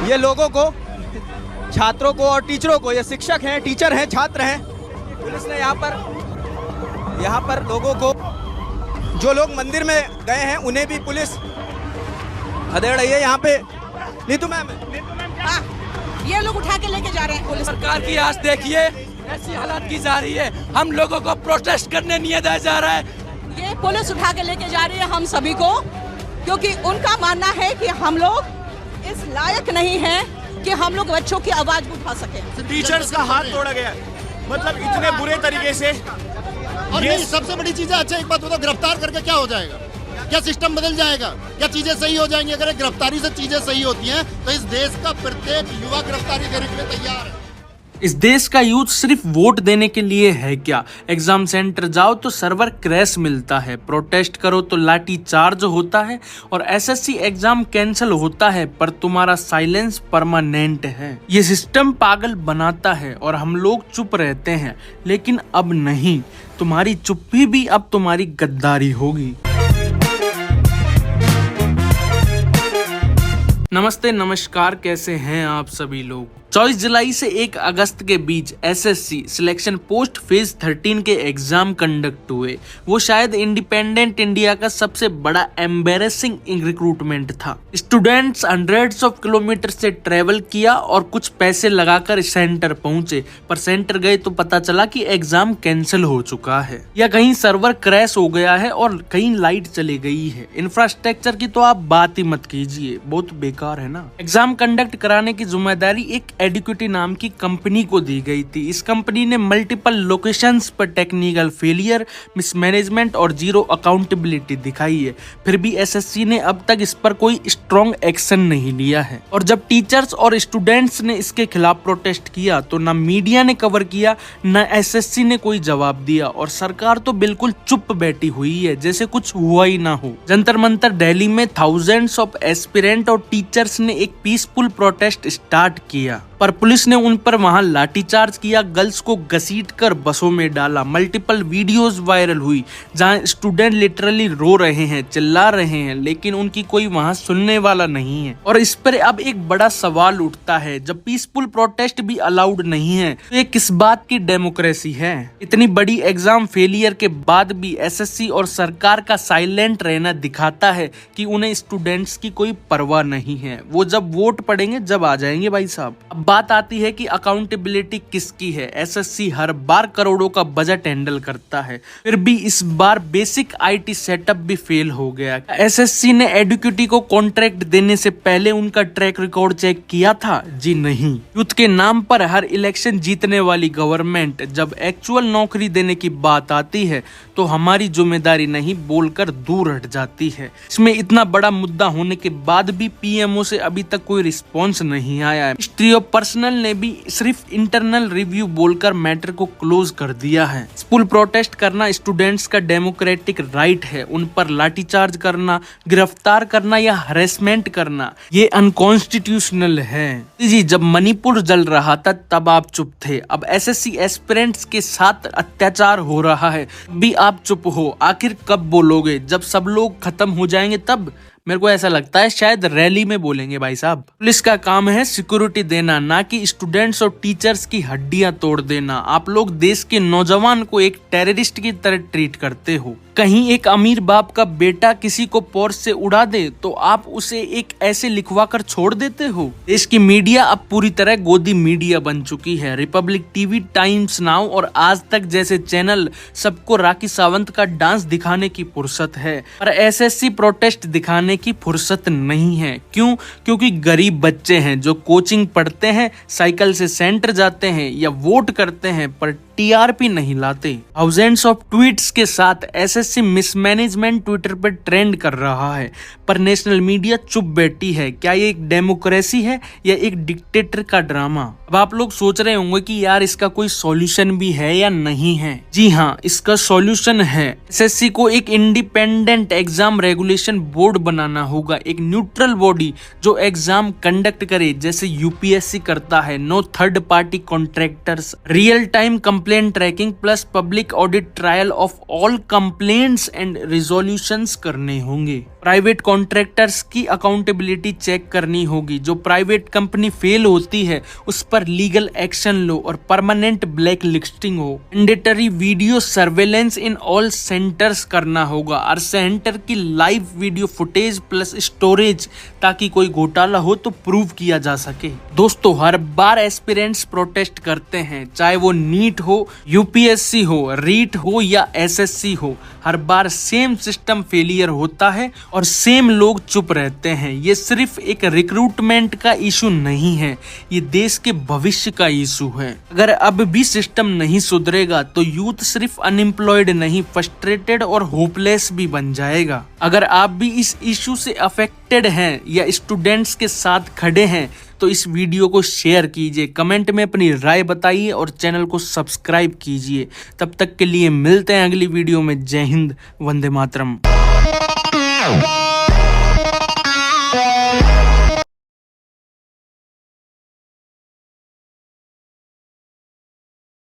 ये लोगों को, छात्रों को और टीचरों को, ये शिक्षक हैं, टीचर हैं, छात्र हैं, पुलिस ने यहाँ पर लोगों को, जो लोग मंदिर में गए हैं उन्हें भी पुलिस खदेड़ रही है। यहाँ पे नीतू मैम, ये लोग उठा के लेके जा रहे हैं। पुलिस सरकार की आज देखिए ऐसी हालत की जा रही है, हम लोगों को प्रोटेस्ट करने नहीं दिया जा रहा है। ये पुलिस उठा के लेके जा रही है हम सभी को, क्योंकि उनका मानना है कि हम लोग इस लायक नहीं हैं कि हम लोग बच्चों की आवाज उठा सकें। टीचर्स का हाथ तोड़ा गया, मतलब इतने बुरे तरीके से। और ये सबसे बड़ी चीज है, अच्छा एक बात बताओ, गिरफ्तार करके क्या हो जाएगा? क्या सिस्टम बदल जाएगा? क्या चीजें सही हो जाएंगी? अगर गिरफ्तारी से चीजें सही होती हैं तो इस देश का प्रत्येक युवा गिरफ्तारी करने के लिए तैयार है। इस देश का यूथ सिर्फ वोट देने के लिए है क्या? एग्जाम सेंटर जाओ तो सर्वर क्रैश मिलता है, प्रोटेस्ट करो तो लाठी चार्ज होता है और एसएससी एग्जाम कैंसिल होता है, पर तुम्हारा साइलेंस परमानेंट है। ये सिस्टम पागल बनाता है और हम लोग चुप रहते हैं, लेकिन अब नहीं, तुम्हारी चुप्पी भी अब तुम्हारी गद्दारी होगी। नमस्ते, नमस्कार, कैसे हैं आप सभी लोग? 24 जुलाई से 1 अगस्त के बीच एसएससी सिलेक्शन पोस्ट फेज 13 के एग्जाम कंडक्ट हुए। वो शायद इंडिपेंडेंट इंडिया का सबसे बड़ा एम्बेरसिंग रिक्रूटमेंट था। स्टूडेंट्स हंड्रेड्स ऑफ किलोमीटर से ट्रेवल किया और कुछ पैसे लगाकर सेंटर पहुंचे, पर सेंटर गए तो पता चला कि एग्जाम कैंसिल हो चुका है, या कहीं सर्वर क्रैश हो गया है और कहीं लाइट चली गई है। इंफ्रास्ट्रक्चर की तो आप बात ही मत कीजिए, बहुत बेकार है ना। एग्जाम कंडक्ट कराने की जिम्मेदारी एक एडुकेटी नाम की कंपनी को दी गई थी। इस कंपनी ने मल्टीपल लोकेशंस पर टेक्निकल फेलियर, मिसमैनेजमेंट और जीरो अकाउंटेबिलिटी दिखाई है। फिर भी एसएससी ने अब तक इस पर कोई स्ट्रॉन्ग एक्शन नहीं लिया है। और जब टीचर्स और स्टूडेंट्स ने इसके खिलाफ प्रोटेस्ट किया तो न मीडिया ने कवर किया, न एसएससी ने कोई जवाब दिया, और सरकार तो बिल्कुल चुप बैठी हुई है, जैसे कुछ हुआ ही ना हो। जंतर मंतर दिल्ली में थाउजेंड्स ऑफ एस्पिरेंट और टीचर्स ने एक पीसफुल प्रोटेस्ट स्टार्ट किया, पर पुलिस ने उन पर वहां लाठीचार्ज किया, गर्ल्स को घसीटकर बसों में डाला। मल्टीपल वीडियोस वायरल हुई जहां स्टूडेंट लिटरली रो रहे हैं, चिल्ला रहे हैं, लेकिन उनकी कोई वहां सुनने वाला नहीं है। और इस पर अब एक बड़ा सवाल उठता है, जब पीसफुल प्रोटेस्ट भी अलाउड नहीं है तो ये किस बात की डेमोक्रेसी है? इतनी बड़ी एग्जाम फेलियर के बाद भी एसएससी और सरकार का साइलेंट रहना दिखाता है कि उन्हें स्टूडेंट्स की कोई परवाह नहीं है। वो जब वोट पड़ेंगे जब आ जाएंगे भाई साहब। अब बात आती है कि अकाउंटेबिलिटी किसकी है। एसएससी हर बार करोड़ों का बजट हैंडल करता है, फिर भी इस बार बेसिक आईटी सेटअप भी फेल हो गया। एसएससी ने एडुकेटी को कॉन्ट्रैक्ट देने से पहले उनका ट्रैक रिकॉर्ड चेक किया था? जी नहीं। यूथ के नाम पर हर इलेक्शन जीतने वाली गवर्नमेंट जब एक्चुअल नौकरी देने की बात आती है तो हमारी जिम्मेदारी नहीं बोलकर दूर हट जाती है। इसमें इतना बड़ा मुद्दा होने के बाद भी पीएमओ से अभी तक कोई रिस्पॉन्स नहीं आया है। मिनिस्ट्री ऑफ पर्सनल ने भी सिर्फ इंटरनल रिव्यू बोलकर मैटर को क्लोज कर दिया है। स्कूल प्रोटेस्ट करना स्टूडेंट्स का डेमोक्रेटिक राइट है, उन पर लाठीचार्ज करना, गिरफ्तार करना या हरेसमेंट करना ये अनकॉन्स्टिट्यूशनल है। जी, जब मणिपुर जल रहा था तब आप चुप थे, अब एसएससी एस्पिरेंट्स के साथ अत्याचार हो रहा है भी आप चुप हो। आखिर कब बोलोगे? जब सब लोग खत्म हो जाएंगे तब? मेरे को ऐसा लगता है शायद रैली में बोलेंगे भाई साहब। पुलिस का काम है सिक्योरिटी देना, ना कि स्टूडेंट्स और टीचर्स की हड्डियां तोड़ देना। आप लोग देश के नौजवान को एक टेररिस्ट की तरह ट्रीट करते हो। कहीं एक अमीर बाप का बेटा किसी को पोर्श से उड़ा दे तो आप उसे एक ऐसे लिखवा कर छोड़ देते हो। देश की मीडिया अब पूरी तरह गोदी मीडिया बन चुकी है। रिपब्लिक टीवी, टाइम्स नाउ और आज तक जैसे चैनल सबको राखी सावंत का डांस दिखाने की फुर्सत है, पर एसएससी प्रोटेस्ट दिखाने की फुर्सत नहीं है। क्यों? क्योंकि गरीब बच्चे हैं जो कोचिंग पढ़ते हैं, साइकिल से सेंटर जाते हैं या वोट करते हैं, पर टीआरपी नहीं लाते। थाउजेंड्स ऑफ ट्वीट्स के साथ एसएससी मिसमैनेजमेंट ट्विटर पर ट्रेंड कर रहा है, पर नेशनल मीडिया चुप बैठी है। क्या ये एक डेमोक्रेसी है या एक डिक्टेटर का ड्रामा? अब आप लोग सोच रहे होंगे कि यार इसका कोई सॉल्यूशन भी है या नहीं है। जी हाँ, इसका सॉल्यूशन है। एसएससी को एक इंडिपेंडेंट एग्जाम रेगुलेशन बोर्ड बनाना होगा, एक न्यूट्रल बॉडी जो एग्जाम कंडक्ट करे जैसे यूपीएससी करता है। No third party contractors, real time complaint tracking plus public audit trial of all complaints and resolutions करने होंगे। प्राइवेट कॉन्ट्रैक्टर्स की अकाउंटेबिलिटी चेक करनी होगी। जो प्राइवेट कंपनी फेल होती है उस पर लीगल एक्शन लो और परमानेंट ब्लैक लिस्टिंग हो। Mandatory video surveillance in all centres करना होगा और सेंटर की live video footage plus storage, ताकि कोई घोटाला हो तो प्रूव किया जा सके। दोस्तों, हर बार एस्पिरेंट्स प्रोटेस्ट करते हैं, चाहे वो नीट हो, यूपीएससी हो, रीट हो या एसएससी हो, हर बार सेम सिस्टम फेलियर होता है और सेम लोग चुप रहते हैं। ये सिर्फ एक रिक्रूटमेंट का इशू नहीं है, ये देश के भविष्य का इशू है। अगर अब भी सिस्टम नहीं सुधरेगा तो यूथ सिर्फ अनएम्प्लॉयड नहीं, फ्रस्ट्रेटेड और होपलेस भी बन जाएगा। अगर आप भी इस इशू से अफेक्टेड हैं या स्टूडेंट्स के साथ खड़े हैं तो इस वीडियो को शेयर कीजिए, कमेंट में अपनी राय बताइए और चैनल को सब्सक्राइब कीजिए। तब तक के लिए मिलते हैं अगली वीडियो में। जय हिंद, वंदे मातरम।